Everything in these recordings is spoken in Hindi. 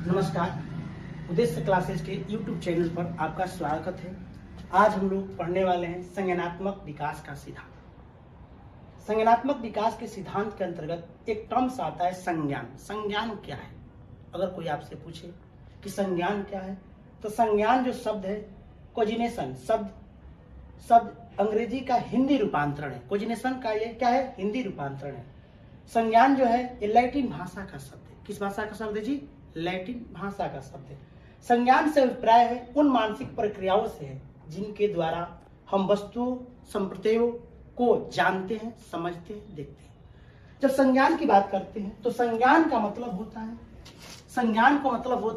नमस्कार। उद्देश्य क्लासेस के YouTube चैनल पर आपका स्वागत है। आज हम लोग पढ़ने वाले हैं संज्ञानात्मक विकास का सिद्धांत। संज्ञानात्मक विकास के सिद्धांत के अंतर्गत एक टर्म्स आता है संज्ञान। संज्ञान क्या है? अगर कोई आपसे पूछे कि संज्ञान क्या है, तो संज्ञान जो शब्द है कोजिनेशन शब्द अंग्रेजी का हिंदी रूपांतरण है। कोजिनेशन का ये क्या है? हिंदी रूपांतरण है। संज्ञान जो है ये लैटिन भाषा का शब्द है। किस भाषा का शब्द है जी? लैटिन भाषा का शब्द है। संज्ञान से अभिप्राय है उन मानसिक प्रक्रियाओं से है जिनके द्वारा हम वस्तुओं संप्रदायों को जानते हैं, समझते हैं, देखते हैं। जब संज्ञान की बात करते हैं तो संज्ञान का मतलब होता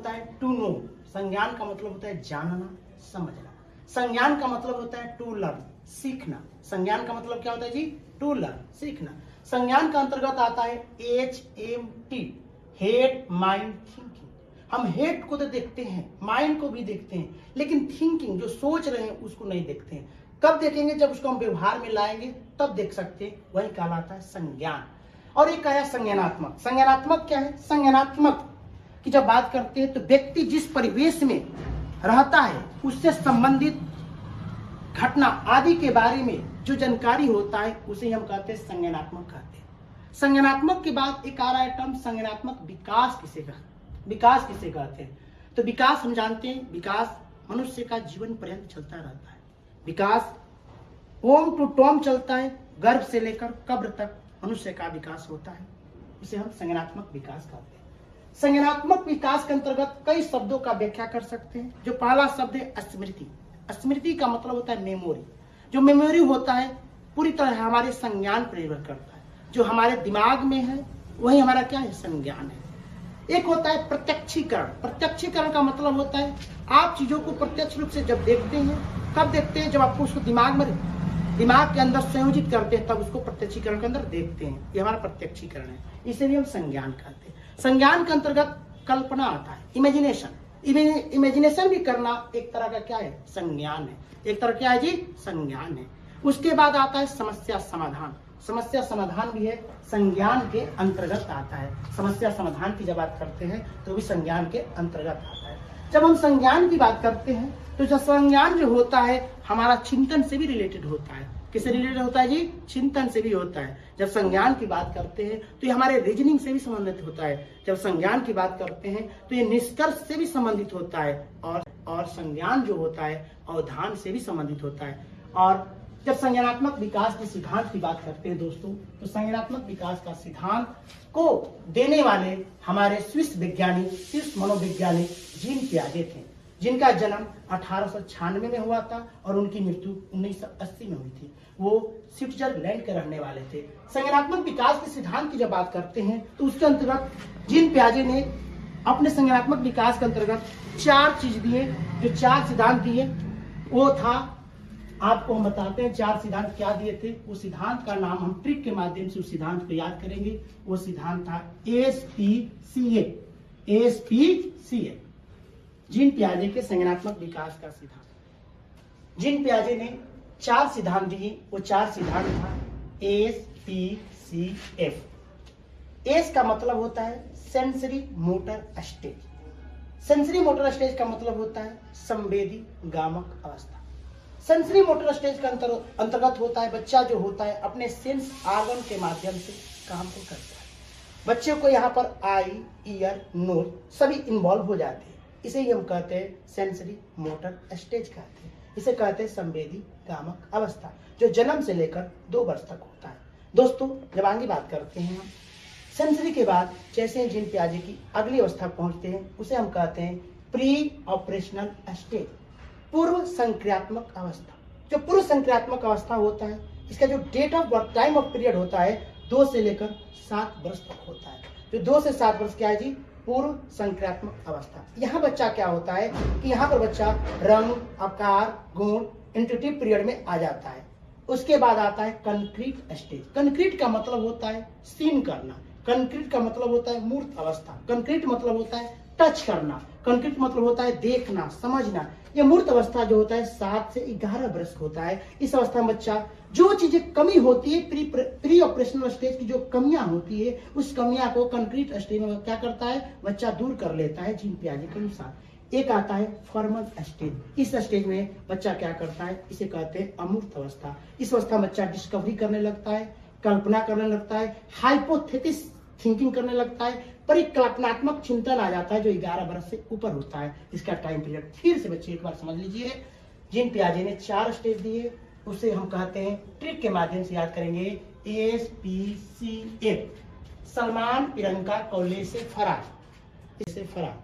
है टू नो। संज्ञान का मतलब होता है जानना, समझना। संज्ञान का मतलब होता है टू लर्न, सीखना। संज्ञान का मतलब क्या होता है जी? टू लर्न, सीखना। संज्ञान का अंतर्गत आता है HMT, हेड, माइंड, थिंकिंग। हम हेड को तो देखते हैं, माइंड को भी देखते हैं, लेकिन थिंकिंग जो सोच रहे हैं उसको नहीं देखते हैं। कब देखेंगे? जब उसको हम व्यवहार में लाएंगे तब देख सकते हैं। वही कहलाता है संज्ञान। और एक आया संज्ञानात्मक। संज्ञानात्मक क्या है? संज्ञानात्मक की जब बात करते हैं तो व्यक्ति जिस परिवेश में रहता है उससे संबंधित घटना आदि के बारे में जो जानकारी होता है उसे हम कहते हैं संज्ञानात्मक कहते हैं। संज्ञानात्मक के बाद एक आ रहा है टर्म संज्ञानात्मक विकास किसे कहते हैं? तो विकास हम जानते हैं, विकास मनुष्य का जीवन पर्यंत चलता रहता है। विकास ओम टू टॉम चलता है, गर्भ से लेकर कब्र तक मनुष्य का विकास होता है। इसे हम संज्ञानात्मक विकास कहते हैं। संज्ञानात्मक विकास के अंतर्गत कई शब्दों का व्याख्या कर सकते हैं। जो पहला शब्द है स्मृति। स्मृति का मतलब होता है मेमोरी। जो मेमोरी होता है पूरी तरह हमारे संज्ञान पर निर्भर करता है। जो हमारे दिमाग में है वही हमारा क्या है? संज्ञान है। एक होता है प्रत्यक्षीकरण। प्रत्यक्षीकरण का मतलब होता है आप चीजों को प्रत्यक्ष रूप से जब देखते हैं। कब देखते हैं? जब आपको उसको दिमाग के अंदर संयोजित करते हैं तब उसको प्रत्यक्षीकरण के अंदर देखते हैं। ये हमारा प्रत्यक्षीकरण है, इसे भी हम संज्ञान कहते हैं। संज्ञान के अंतर्गत कल्पना आता है, इमेजिनेशन। इमेजिनेशन भी करना एक तरह का क्या है? संज्ञान है। एक तरह क्या है जी? संज्ञान है। उसके बाद आता है समस्या समाधान। समस्या समाधान भी है, संज्ञान के अंतर्गत आता है। समस्या समाधान की जब बात करते हैं तो भी संज्ञान के अंतर्गत आता है। जब हम संज्ञान की बात करते हैं तो जो संज्ञान जो होता है हमारा चिंतन से भी रिलेटेड होता है। किससे रिलेटेड होता है जी? चिंतन से भी होता है। जब संज्ञान की बात करते हैं तो ये हमारे रीजनिंग से भी संबंधित होता है। जब संज्ञान की बात करते हैं तो ये निष्कर्ष से भी संबंधित होता है। और संज्ञान जो होता है अवधान से भी संबंधित होता है। और जब संज्ञानात्मक विकास के सिद्धांत की बात करते हैं दोस्तों, तो संज्ञानात्मक विकास का सिद्धांत को देने वाले हमारे स्विस मनोवैज्ञानिक जीन पियाजे थे, जिनका जन्म 1896 में हुआ था और उनकी मृत्यु 1980 में हुई थी। वो स्विट्जरलैंड के रहने वाले थे। संज्ञानात्मक विकास के सिद्धांत की जब बात करते हैं तो उसके अंतर्गत जीन पियाजे ने अपने संज्ञानात्मक विकास के अंतर्गत 4 चीज दिए। जो 4 सिद्धांत दिए वो था, आपको हम बताते हैं 4 सिद्धांत क्या दिए थे। वो सिद्धांत का नाम हम ट्रिक के माध्यम से उस सिद्धांत को याद करेंगे। वो सिद्धांत था SPCA, जीन पियाजे के संज्ञानात्मक विकास का सिद्धांत। जीन पियाजे ने 4 सिद्धांत दिए। वो 4 सिद्धांत था SPCF। एस का मतलब होता है sensory motor stage. Sensory motor stage का मतलब होता है संवेदी गामक अवस्था। सेंसरी मोटर स्टेज का अंतर्गत होता है बच्चा जो होता है अपने सेंस ऑर्गन के माध्यम से काम को करता है। बच्चे को यहाँ पर आई, ईयर, नोज सभी इन्वॉल्व हो जाते हैं। इसे ही हम कहते हैं सेंसरी मोटर स्टेज कहते हैं। इसे कहते हैं संवेदी गामक अवस्था, जो जन्म से लेकर 2 वर्ष तक होता है। दोस्तों जब आगे बात करते हैं हम सेंसरी के बाद जैसे जीन पियाजे की अगली अवस्था पहुंचते हैं उसे हम कहते हैं प्री ऑपरेशनल स्टेज, पूर्व संक्रियात्मक अवस्था। जो पूर्व संक्रियात्मक अवस्था होता है इसका जो date of birth, time of period होता है 2 से लेकर 7 वर्ष तक होता है। जो 2 से 7 वर्ष क्या है जी? पूर्व संक्रियात्मक अवस्था। यहाँ बच्चा क्या होता है कि यहाँ पर बच्चा रंग, आकार, गुण, इंट्यूटिव पीरियड में आ जाता है। उसके बाद आता है कंक्रीट स्टेज। कंक्रीट का मतलब होता है सीन करना। कंक्रीट का मतलब होता है मूर्त अवस्था। कंक्रीट मतलब होता है टच करना। कंक्रीट मतलब होता है देखना, समझना। ये मूर्त अवस्था जो होता है 7 से 11 वर्ष का होता है। इस अवस्था में बच्चा जो चीजें कमी होती है, प्री ऑपरेशनल स्टेज की जो कमियां होती है, उस कमियां को कंक्रीट स्टेज में क्या करता है, बच्चा दूर कर लेता है जीन पियाजे के अनुसार। एक आता है फॉर्मल स्टेज। इस स्टेज में बच्चा क्या करता है, इसे कहते हैं अमूर्त अवस्था। इस अवस्था में बच्चा डिस्कवरी करने लगता है, कल्पना करने लगता है, हाइपोथेसिस थिंकिंग करने लगता है, परिकल्पनात्मक चिंतन आ जाता है, जो 11 वर्ष से ऊपर होता है। इसका टाइम पीरियड फिर से बच्चे एक बार समझ लीजिए। जीन पियाजे ने 4 स्टेज दिए, उसे हम कहते हैं, ट्रिक के माध्यम से याद करेंगे, SPCF, सलमान, प्रियंका, कॉलेज से फरार, इससे फरार।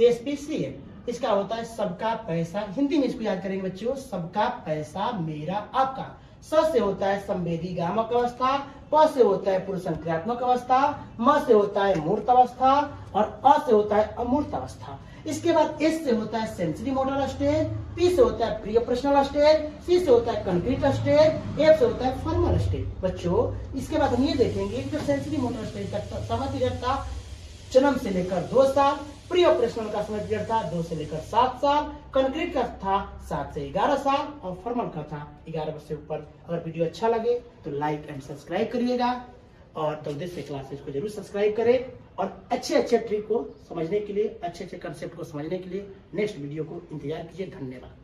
SPCF इसका होता है सबका पैसा, हिंदी में इसको याद करेंगे बच्चों, सबका पैसा मेरा आपका। स से होता है संवेदी गामक अवस्था, प से होता है पुरुषंक्रियात्मक अवस्था, म से होता है मूर्त अवस्था और अ से होता है अमूर्त अवस्था। इसके बाद एस से होता है सेंसरी मोटर स्टेज, पी से होता है प्री ऑपरेशनल स्टेज, सी से होता है कंक्रीट स्टेज, एफ से होता है फॉर्मल स्टेज। बच्चों इसके बाद हम ये देखेंगे जो सेंसरी मोटर स्टेज का समय पीरियड था जन्म से लेकर 2 साल, प्री ऑपरेशनल का समय पीरियड था 2 से लेकर 7 साल, कंक्रीट का था 7 से 11 साल और फॉर्मल का था 11 वर्ष से ऊपर। अगर वीडियो अच्छा लगे तो लाइक एंड सब्सक्राइब करिएगा और तौदेश से क्लासेस को जरूर सब्सक्राइब करें और अच्छे ट्रिक को समझने के लिए, अच्छे कंसेप्ट को समझने के लिए नेक्स्ट वीडियो को इंतजार कीजिए। धन्यवाद।